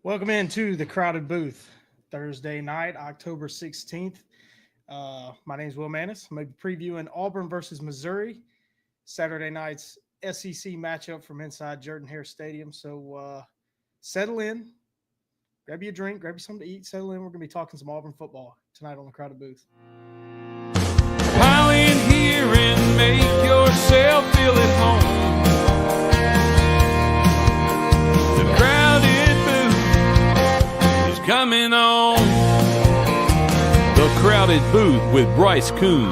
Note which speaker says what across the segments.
Speaker 1: Welcome into the Crowded Booth, Thursday night, October 16th. My name is Will Maness. I'm going to be previewing Auburn versus Missouri, Saturday night's SEC matchup from inside Jordan-Hare Stadium. So settle in, grab you a drink, grab you something to eat, settle in. We're going to be talking some Auburn football tonight on the Crowded Booth.
Speaker 2: Pile in here and make yourself feel at home. The Crowded Booth is coming on. The Crowded Booth with Bryce Coon.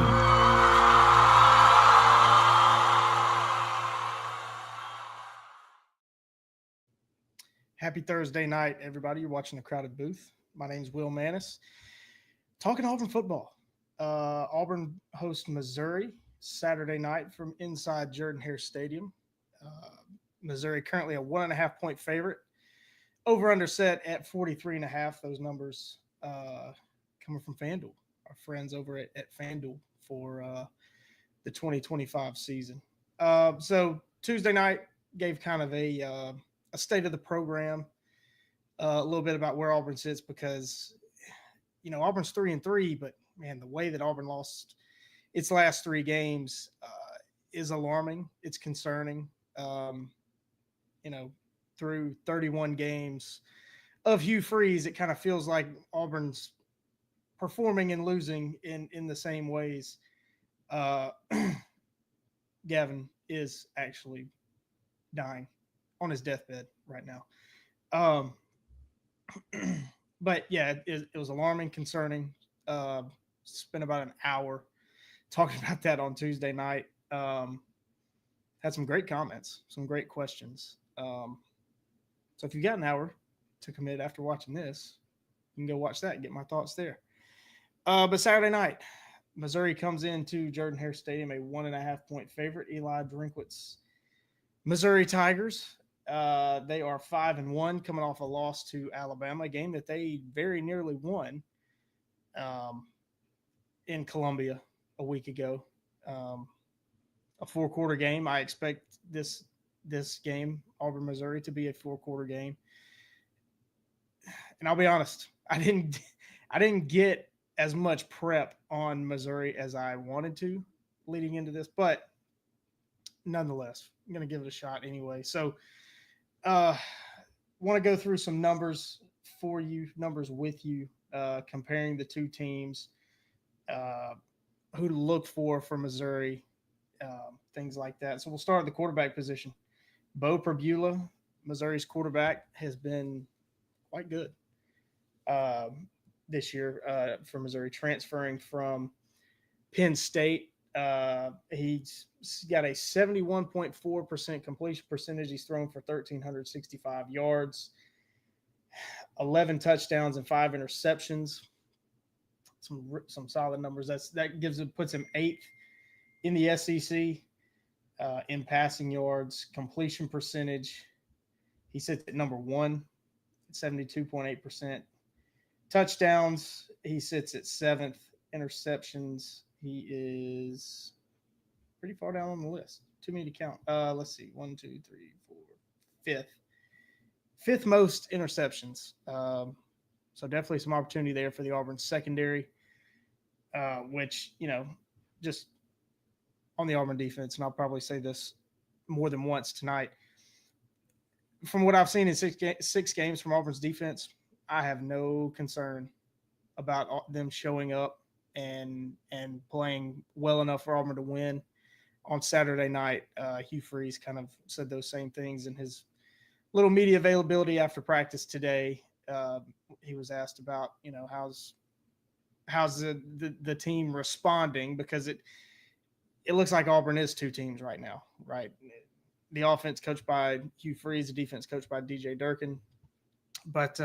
Speaker 1: Happy Thursday night, everybody. You're watching the Crowded Booth. My name is Will Maness. Talking Auburn football. Auburn hosts Missouri Saturday night from inside Jordan-Hare Stadium. Missouri currently a 1.5-point favorite. Over-under set at 43.5. Those numbers coming from FanDuel, our friends over at FanDuel for the 2025 season. So Tuesday night gave kind of a state of the program, a little bit about where Auburn sits because, you know, Auburn's 3-3, but man, the way that Auburn lost its last three games is alarming. It's concerning. You know, through 31 games of Hugh Freeze, it kind of feels like Auburn's performing and losing in the same ways. Gavin is actually dying on his deathbed right now. But yeah, it was alarming, concerning. Spent about an hour talking about that on Tuesday night. Had some great comments, some great questions. So if you've got an hour to commit after watching this, you can go watch that and get my thoughts there. But Saturday night, Missouri comes into Jordan-Hare Stadium, a 1.5-point favorite. Eli Drinkwitz's Missouri Tigers. They are 5-1, coming off a loss to Alabama, a game that they very nearly won in Columbia a week ago. A four-quarter game. I expect this game, Auburn, Missouri, to be a four-quarter game. And I'll be honest, I didn't get as much prep on Missouri as I wanted to leading into this, but nonetheless, I'm going to give it a shot anyway. So want to go through some numbers for you, numbers with you, comparing the two teams, who to look for Missouri, things like that. So we'll start at the quarterback position. Bo Perbula, Missouri's quarterback, has been quite good this year for Missouri, transferring from Penn State. He's got a 71.4% completion percentage. He's thrown for 1,365 yards, 11 touchdowns, and 5 interceptions. Some solid numbers. Puts him 8th in the SEC in passing yards, completion percentage. He sits at number 1, 72.8%. Touchdowns, he sits at 7th. Interceptions, he is pretty far down on the list. Too many to count. Let's see. 1, 2, 3, 4, 5th. 5th most interceptions. So definitely some opportunity there for the Auburn secondary, which, you know, just on the Auburn defense, and I'll probably say this more than once tonight. From what I've seen in six games from Auburn's defense, I have no concern about them showing up and playing well enough for Auburn to win. On Saturday night, Hugh Freeze kind of said those same things in his little media availability after practice today. He was asked about, you know, how's the team responding, because it looks like Auburn is two teams right now, right? The offense coached by Hugh Freeze, the defense coached by DJ Durkin. But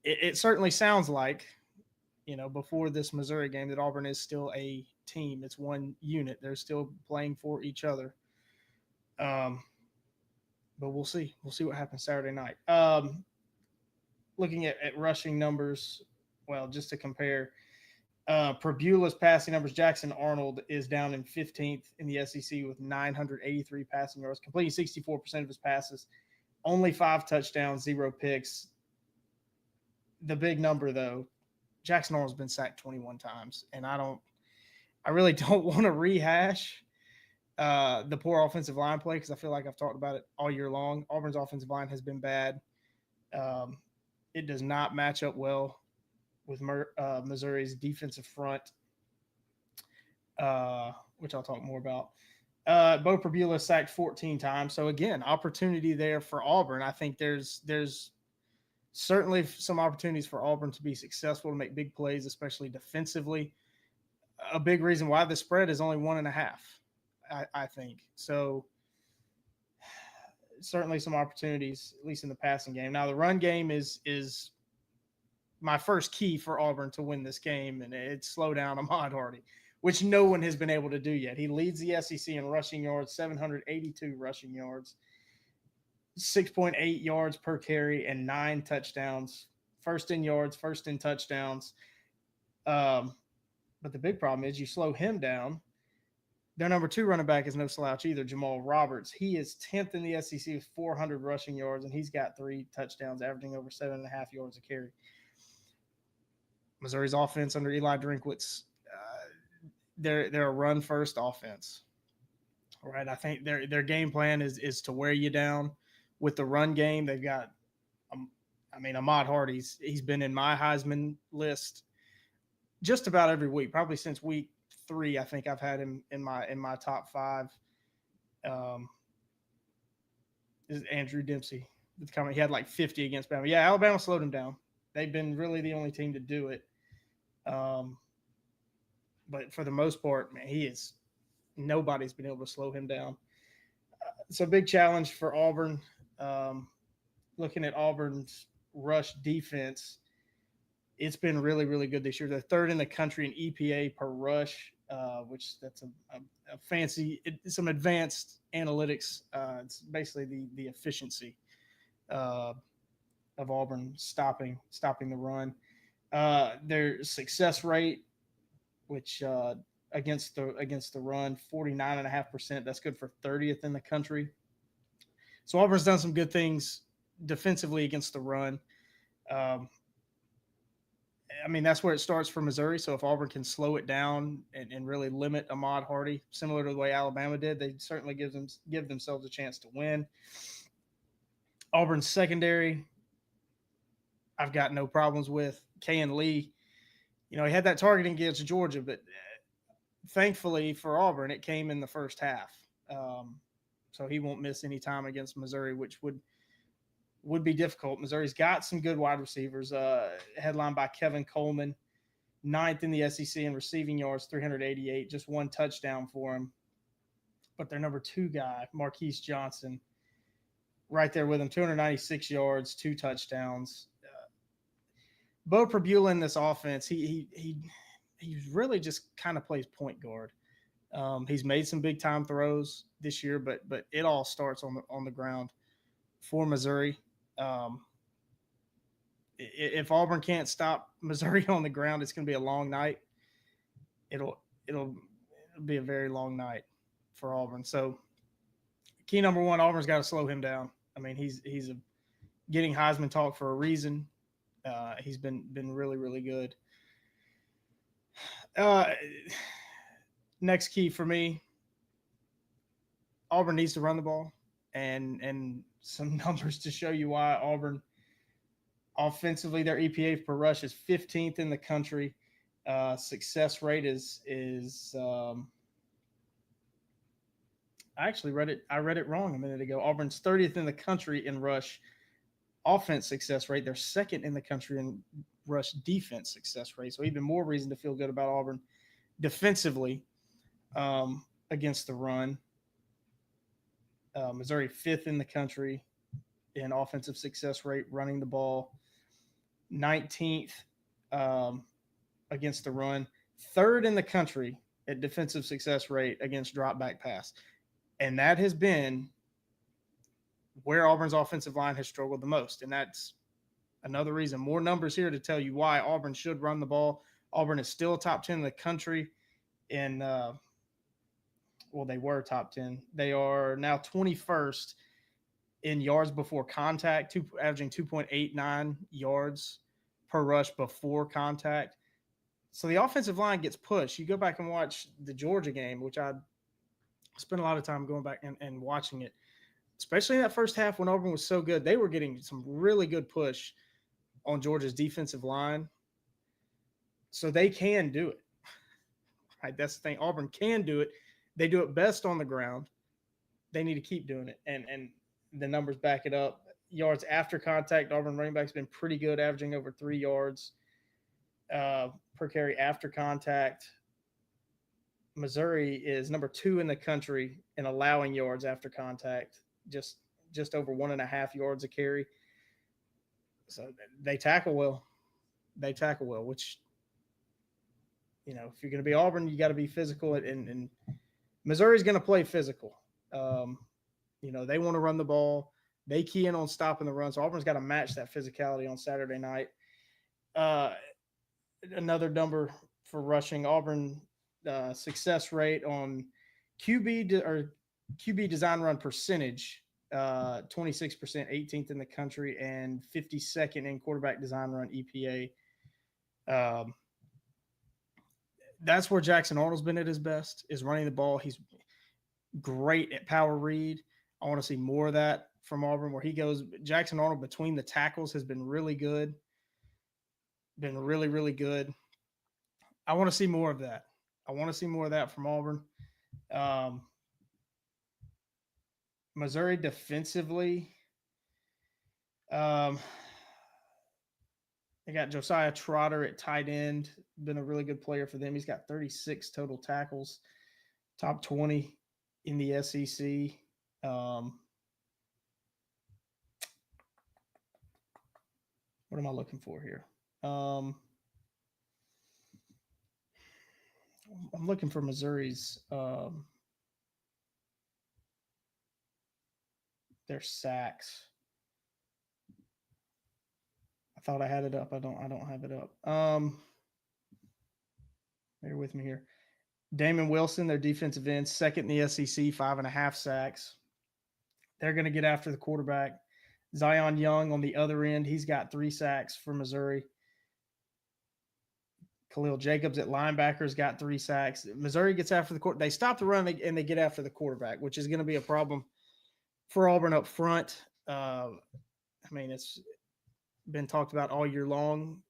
Speaker 1: it certainly sounds like, before this Missouri game, that Auburn is still a team. It's one unit. They're still playing for each other. Um, but we'll see. We'll see what happens Saturday night. Looking at rushing numbers, well, just to compare, per Beulah's passing numbers, Jackson Arnold is down in 15th in the SEC with 983 passing yards, completing 64% of his passes, only 5 touchdowns, 0 picks. The big number, though, Jackson Arnold's been sacked 21 times, and I really don't want to rehash the poor offensive line play because I feel like I've talked about it all year long. Auburn's offensive line has been bad. Um, it does not match up well with Missouri's defensive front, which I'll talk more about. Bo Perbula sacked 14 times. So again, opportunity there for Auburn. I think there's certainly some opportunities for Auburn to be successful, to make big plays, especially defensively. A big reason why the spread is only 1.5, I think. So certainly some opportunities, at least in the passing game. Now the run game is my first key for Auburn to win this game, and it's slow down Ahmad Hardy, which no one has been able to do yet. He leads the SEC in rushing yards, 782 rushing yards, 6.8 yards per carry, and 9 touchdowns. First in yards, first in touchdowns. But the big problem is you slow him down. Their number 2 running back is no slouch either, Jamal Roberts. He is 10th in the SEC with 400 rushing yards, and he's got 3 touchdowns, averaging over 7.5 yards a carry. Missouri's offense under Eli Drinkwitz, they're a run-first offense. Right, I think their game plan is to wear you down with the run game. They've got, Ahmad Hardy's he's been in my Heisman list just about every week, probably since week 3. I think I've had him in my top 5. Is Andrew Dempsey? He had like 50 against Bama. Yeah, Alabama slowed him down. They've been really the only team to do it. But for the most part, man, nobody's been able to slow him down. So big challenge for Auburn. Looking at Auburn's rush defense, it's been really, really good this year. They're 3rd in the country in EPA per rush, which that's a fancy, some advanced analytics. It's basically the efficiency of Auburn stopping the run. Their success rate, which against the run, 49.5%. That's good for 30th in the country. So Auburn's done some good things defensively against the run. That's where it starts for Missouri. So if Auburn can slow it down and really limit Ahmad Hardy, similar to the way Alabama did, they certainly give themselves a chance to win. Auburn's secondary, I've got no problems with. Kayan Lee, he had that targeting against Georgia, but thankfully for Auburn, it came in the first half. So he won't miss any time against Missouri, which would be difficult. Missouri's got some good wide receivers, headlined by Kevin Coleman, 9th in the SEC in receiving yards, 388, just 1 touchdown for him. But their number 2 guy, Marquise Johnson, right there with him, 296 yards, 2 touchdowns. Bo Perbula in this offense, he really just kind of plays point guard. He's made some big time throws this year, but it all starts on the ground for Missouri. If Auburn can't stop Missouri on the ground, it's going to be a long night. It'll be a very long night for Auburn. So key number 1, Auburn's got to slow him down. He's getting Heisman talk for a reason. He's been really, really good. Next key for me, Auburn needs to run the ball, and some numbers to show you why. Auburn offensively, their EPA per rush is 15th in the country. Success rate is I actually read it wrong a minute ago. Auburn's 30th in the country in rush offense success rate. They're 2nd in the country in rush defense success rate. So even more reason to feel good about Auburn defensively against the run. Missouri 5th in the country in offensive success rate running the ball. 19th against the run, third in the country at defensive success rate against drop back pass. And that has been where Auburn's offensive line has struggled the most. And that's another reason. More numbers here to tell you why Auburn should run the ball. Auburn is still top 10 in the country in, well, they were top 10. They are now 21st in yards before contact, averaging 2.89 yards per rush before contact. So the offensive line gets pushed. You go back and watch the Georgia game, which I spent a lot of time going back and watching it, especially in that first half when Auburn was so good. They were getting some really good push on Georgia's defensive line. So they can do it. Right? That's the thing. Auburn can do it. They do it best on the ground. They need to keep doing it. And the numbers back it up. Yards after contact, Auburn running back's been pretty good, averaging over 3 yards per carry after contact. Missouri is number 2 in the country in allowing yards after contact, just over 1.5 yards a carry. So they tackle well. They tackle well, which, you know, if you're going to be Auburn, you got to be physical. And Missouri's going to play physical. You know, they want to run the ball. They key in on stopping the run. So Auburn's got to match that physicality on Saturday night. Another number for rushing, Auburn success rate on QB design run percentage, 26%, 18th in the country, and 52nd in quarterback design run EPA. That's where Jackson Arnold's been at his best, is running the ball. He's great at power read. I want to see more of that from Auburn, where he goes. Jackson Arnold between the tackles has been really good. Been really, really good. I want to see more of that. I want to see more of that from Auburn. Missouri defensively, they got Josiah Trotter at tight end. Been a really good player for them. He's got 36 total tackles, top 20 in the SEC. What am I looking for here? I'm looking for Missouri's their sacks. I thought I had it up. I don't have it up. Bear with me here. Damon Wilson, their defensive end, second in the SEC, 5.5 sacks. They're going to get after the quarterback. Zion Young on the other end, he's got 3 sacks for Missouri. Khalil Jacobs at linebackers got 3 sacks. Missouri gets after the quarterback. They stop the run and they get after the quarterback, which is going to be a problem for Auburn up front. I mean, it's been talked about all year long.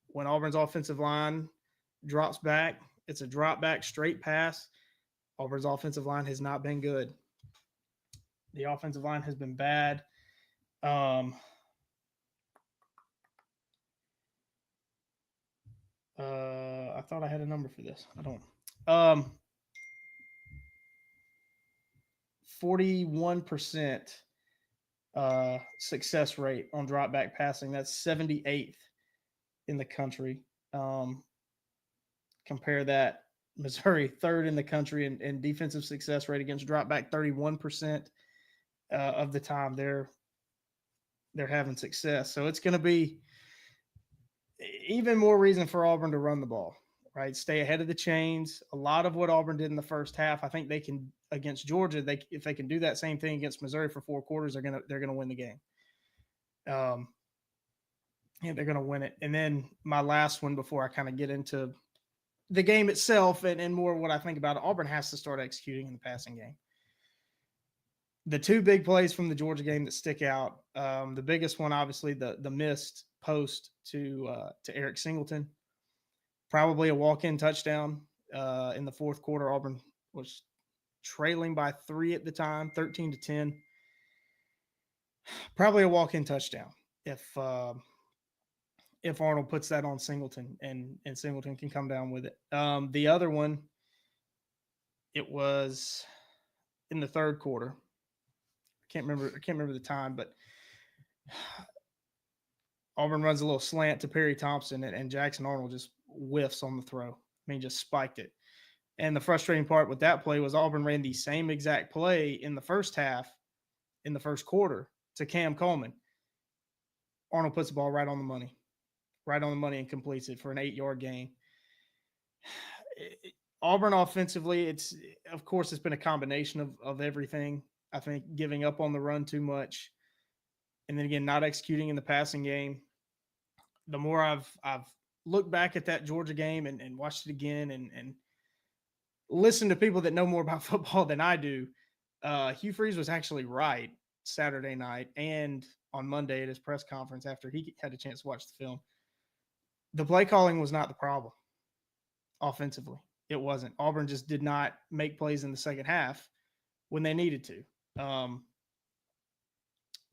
Speaker 1: When Auburn's offensive line drops back, it's a drop back straight pass. Auburn's offensive line has not been good. The offensive line has been bad. I thought I had a number for this. I don't. 41% success rate on drop back passing. That's 78th in the country. Compare that, Missouri, 3rd in the country in defensive success rate against drop back, 31% of the time they're having success. So it's going to be even more reason for Auburn to run the ball, right? Stay ahead of the chains. A lot of what Auburn did in the first half, I think they can against Georgia. If they can do that same thing against Missouri for 4 quarters, they're gonna win the game. Yeah, they're gonna win it. And then my last one before I kind of get into the game itself and more what I think about it, Auburn has to start executing in the passing game. The 2 big plays from the Georgia game that stick out. The biggest one, obviously, the missed post to Eric Singleton. Probably a walk-in touchdown in the 4th quarter. Auburn was trailing by 3 at the time, 13-10. Probably a walk-in touchdown if Arnold puts that on Singleton and Singleton can come down with it. The other one, it was in the 3rd quarter. I can't remember the time, but Auburn runs a little slant to Perry Thompson, and Jackson Arnold just whiffs on the throw. I mean, just spiked it. And the frustrating part with that play was Auburn ran the same exact play in the first half, in the first quarter, to Cam Coleman. Arnold puts the ball right on the money, and completes it for an 8-yard gain. Auburn offensively, of course it's been a combination of everything. I think giving up on the run too much, and then again not executing in the passing game. The more I've looked back at that Georgia game and watched it again and listened to people that know more about football than I do, Hugh Freeze was actually right Saturday night and on Monday at his press conference after he had a chance to watch the film. The play calling was not the problem offensively. It wasn't. Auburn just did not make plays in the second half when they needed to.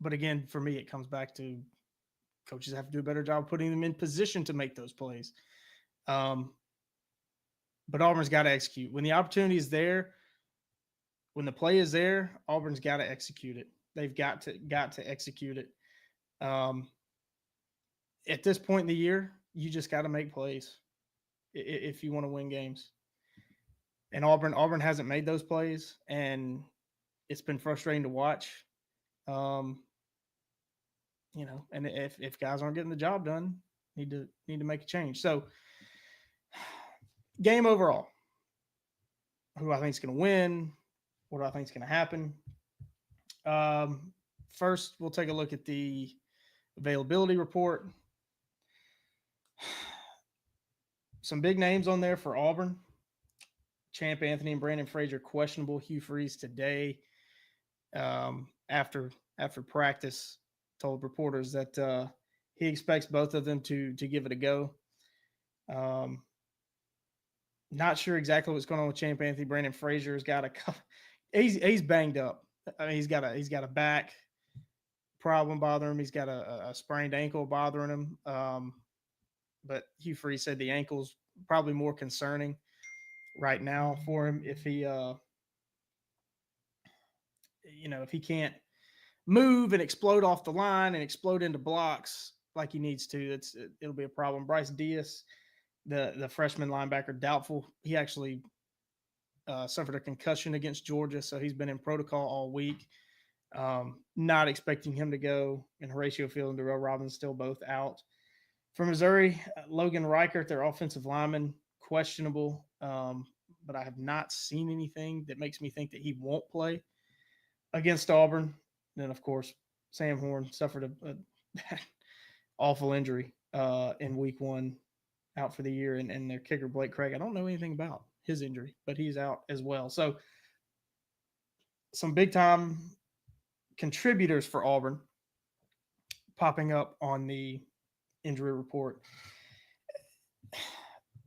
Speaker 1: But again, for me, it comes back to coaches have to do a better job putting them in position to make those plays. But Auburn's got to execute. When the opportunity is there, when the play is there, Auburn's got to execute it. They've got to execute it. At this point in the year, you just got to make plays if you want to win games. And Auburn hasn't made those plays, and it's been frustrating to watch. And if guys aren't getting the job done, need to make a change. So, game overall, who I think is going to win, what do I think is going to happen? First, we'll take a look at the availability report. Some big names on there for Auburn. Champ Anthony and Brandon Frazier questionable. Hugh Freeze today, after practice, told reporters that he expects both of them to give it a go. Not sure exactly what's going on with Champ Anthony. Brandon Frazier's got he's banged up. I mean, he's got a back problem bothering him. He's got a sprained ankle bothering him. But Hugh Freeze said the ankle's probably more concerning right now for him if he if he can't move and explode off the line and explode into blocks like he needs to, it'll be a problem. Bryce Diaz, the freshman linebacker, doubtful. He actually suffered a concussion against Georgia, so he's been in protocol all week. Not expecting him to go. And Horatio Field and Darrell Robbins still both out. For Missouri, Logan Reichert, their offensive lineman, questionable. But I have not seen anything that makes me think that he won't play against Auburn. Then, of course, Sam Horn suffered a awful injury in week 1, out for the year. And their kicker, Blake Craig, I don't know anything about his injury, but he's out as well. So some big-time contributors for Auburn popping up on the injury report.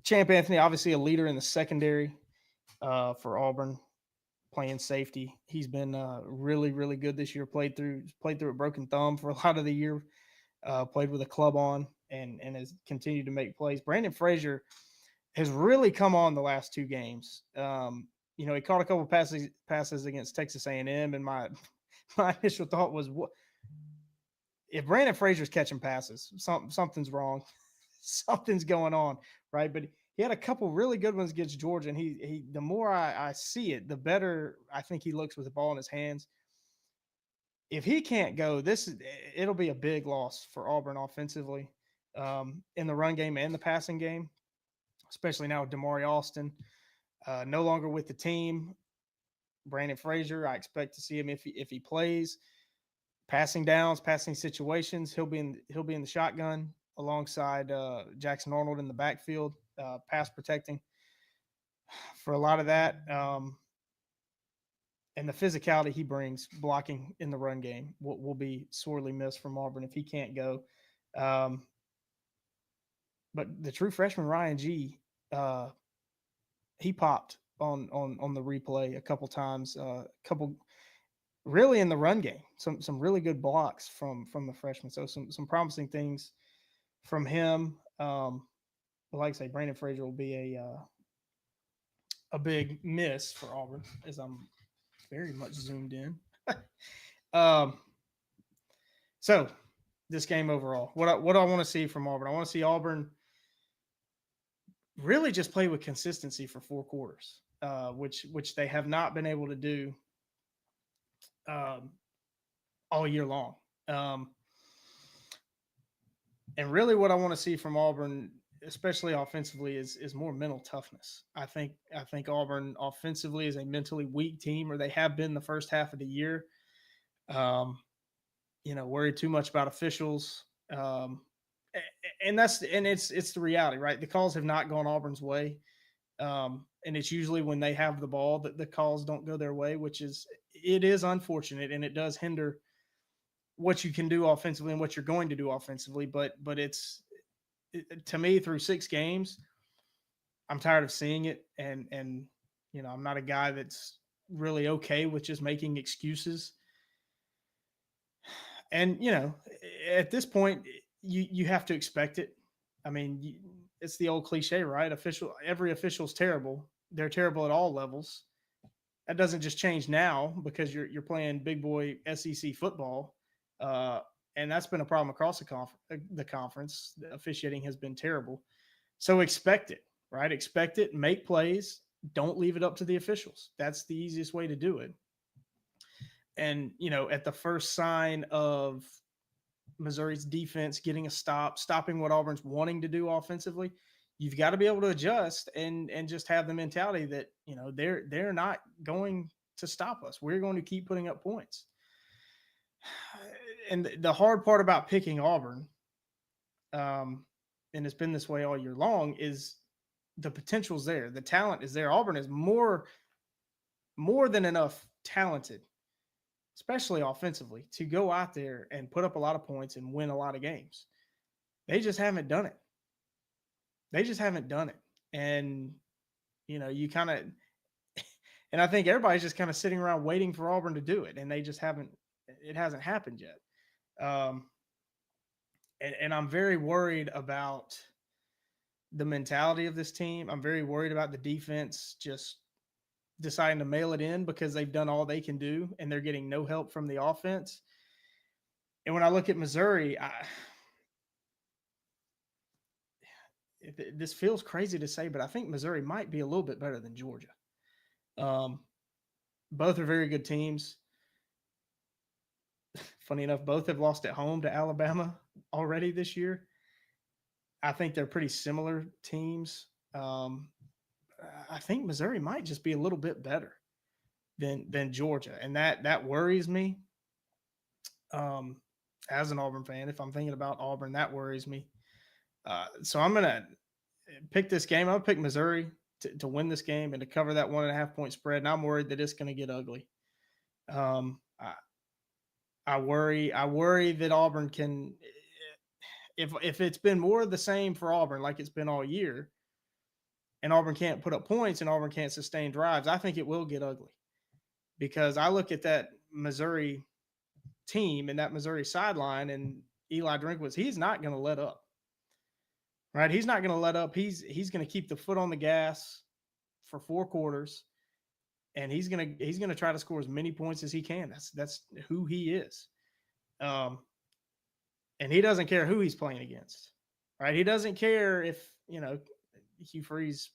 Speaker 1: Champ Anthony, obviously a leader in the secondary for Auburn, playing safety. He's been really, really good this year. Played through a broken thumb for a lot of the year. Played with a club on and has continued to make plays. Brandon Frazier has really come on the last 2 games. He caught a couple passes against Texas A&M, and my initial thought was, what if Brandon Frazier's catching passes? Something's wrong. Something's going on, right? But he had a couple really good ones against Georgia, and he the more I see it, the better I think he looks with the ball in his hands. If he can't go, it'll be a big loss for Auburn offensively, in the run game and the passing game, especially now with Damari Alston no longer with the team. Brandon Frazier, I expect to see him if he plays. Passing downs, passing situations, he'll be in the shotgun alongside Jackson Arnold in the backfield, pass protecting for a lot of that. And the physicality he brings blocking in the run game will be sorely missed from Auburn if he can't go. But the true freshman Ryan G, he popped on the replay a couple times, really in the run game, some really good blocks from the freshman. So some promising things from him. But like I say, Brandon Frazier will be a big miss for Auburn, as I'm very much zoomed in. So this game overall. What do I want to see from Auburn? I want to see Auburn really just play with consistency for 4 quarters, which they have not been able to do um, all year long. Um, and really, what I want to see from Auburn, especially offensively, is more mental toughness. I think Auburn offensively is a mentally weak team, or they have been the first half of the year. Um, worried too much about officials. And it's the reality, right? The calls have not gone Auburn's way. And it's usually when they have the ball that the calls don't go their way, it is unfortunate, and it does hinder what you can do offensively and what you're going to do offensively. But to me, through 6 games, I'm tired of seeing it, and I'm not a guy that's really okay with just making excuses. And at this point, you have to expect it. I mean, it's the old cliche, right? Every official's terrible. They're terrible at all levels. That doesn't just change now because you're playing big boy SEC football, uh, and that's been a problem across the conference. The officiating has been terrible, so expect it, right? Expect it. Make plays. Don't leave it up to the officials. That's the easiest way to do it. And at the first sign of Missouri's defense getting a stopping what Auburn's wanting to do offensively, you've got to be able to adjust and just have the mentality that they're not going to stop us. We're going to keep putting up points. And the hard part about picking Auburn, and it's been this way all year long, is the potential's there. The talent is there. Auburn is more than enough talented, especially offensively, to go out there and put up a lot of points and win a lot of games. They just haven't done it. And, you kind of, and I think everybody's just kind of sitting around waiting for Auburn to do it. And they just haven't, it hasn't happened yet. And I'm very worried about the mentality of this team. I'm very worried about the defense just deciding to mail it in because they've done all they can do and they're getting no help from the offense. And when I look at Missouri, this feels crazy to say, but I think Missouri might be a little bit better than Georgia. Both are very good teams. Funny enough, both have lost at home to Alabama already this year. I think they're pretty similar teams. I think Missouri might just be a little bit better than Georgia, and that worries me. As an Auburn fan, if I'm thinking about Auburn, that worries me. So I'm gonna pick this game. I'll pick Missouri to win this game and to cover that 1.5 point spread. And I'm worried that it's going to get ugly. I worry that Auburn can, if it's been more of the same for Auburn like it's been all year, and Auburn can't put up points and Auburn can't sustain drives, I think it will get ugly. Because I look at that Missouri team and that Missouri sideline, and Eli Drinkwitz, he's not going to let up. Right? He's not going to let up. He's going to keep the foot on the gas for 4 quarters, and he's going to try to score as many points as he can. That's who he is. And he doesn't care who he's playing against. Right? He doesn't care if, Hugh Freeze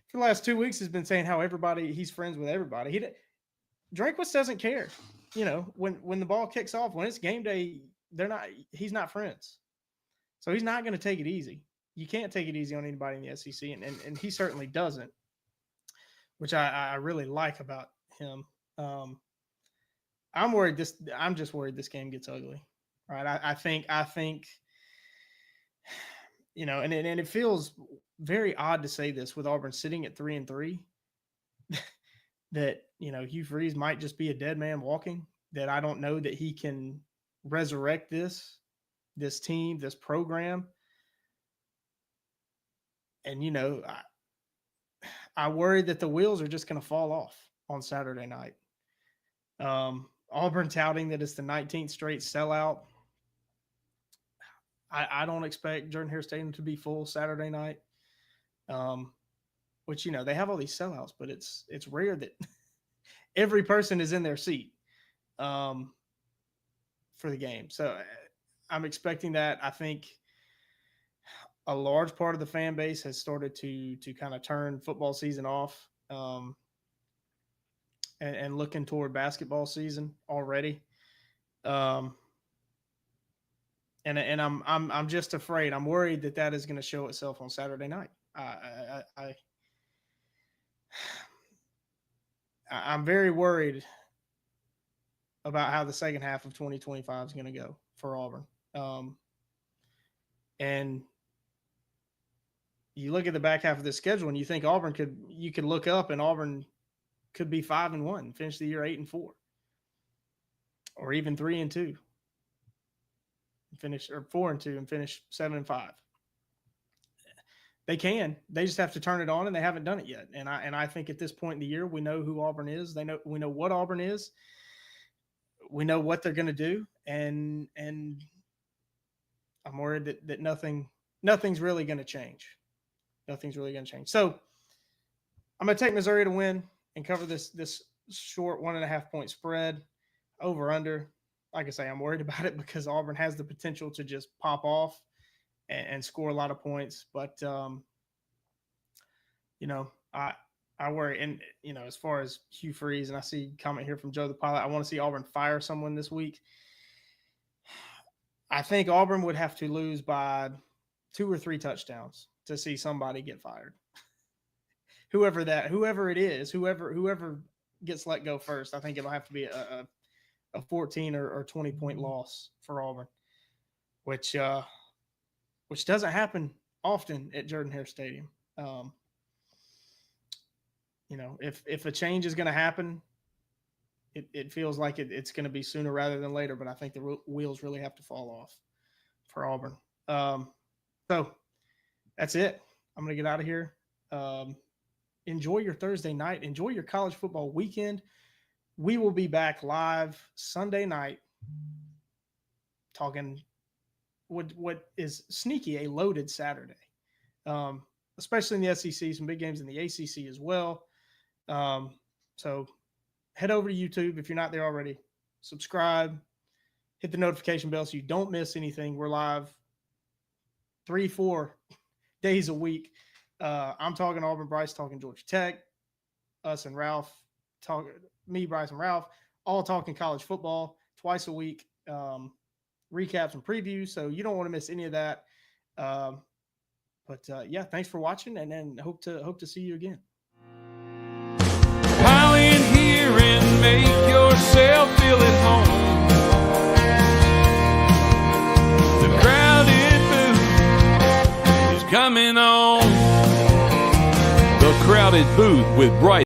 Speaker 1: for the last 2 weeks has been saying how he's friends with everybody. Drinkwitz doesn't care. When the ball kicks off, when it's game day, he's not friends. So he's not going to take it easy. You can't take it easy on anybody in the SEC, and he certainly doesn't, which I really like about him. I'm just worried this game gets ugly. Right? I think and it feels very odd to say this with Auburn sitting at 3-3, that Hugh Freeze might just be a dead man walking. That I don't know that he can resurrect this team, this program. And, I worry that the wheels are just going to fall off on Saturday night. Auburn touting that it's the 19th straight sellout. I don't expect Jordan-Hare Stadium to be full Saturday night. Which, they have all these sellouts, but it's rare that every person is in their seat for the game. So I'm expecting that. I think a large part of the fan base has started to kind of turn football season off, and looking toward basketball season already. And I'm just afraid. I'm worried that is going to show itself on Saturday night. I'm very worried about how the second half of 2025 is going to go for Auburn. And you look at the back half of the schedule and you think you could look up and Auburn could be 5-1, finish the year 8-4, or even 3-2, finish, or 4-2 and finish 7-5. They can. They just have to turn it on, and they haven't done it yet. And I think at this point in the year, we know who Auburn is. We know what Auburn is. We know what they're going to do, and I'm worried that nothing's really going to change. Nothing's really going to change. So I'm going to take Missouri to win and cover this short 1.5 point spread, over under. Like I say, I'm worried about it because Auburn has the potential to just pop off and score a lot of points. But, I worry. And, as far as Hugh Freeze, and I see a comment here from Joe the Pilot, I want to see Auburn fire someone this week. I think Auburn would have to lose by 2 or 3 touchdowns to see somebody get fired. Whoever it is, whoever gets let go first, I think it'll have to be a 14 or 20 point loss for Auburn, which doesn't happen often at Jordan-Hare Stadium. If a change is going to happen, it feels like it's going to be sooner rather than later, but I think the wheels really have to fall off for Auburn. So that's it. I'm going to get out of here. Enjoy your Thursday night. Enjoy your college football weekend. We will be back live Sunday night talking what is sneaky a loaded Saturday, especially in the SEC, some big games in the ACC as well. So head over to YouTube if you're not there already. Subscribe, hit the notification bell so you don't miss anything. We're live 3-4 days a week. I'm talking Auburn, Bryce talking Georgia Tech, us and Ralph me, Bryce, and Ralph, all talking college football twice a week, recaps and previews. So you don't want to miss any of that. But thanks for watching, and then hope to see you again.
Speaker 2: Pile in here and make yourself feel at home. The crowded booth is coming on. The crowded booth with Bryce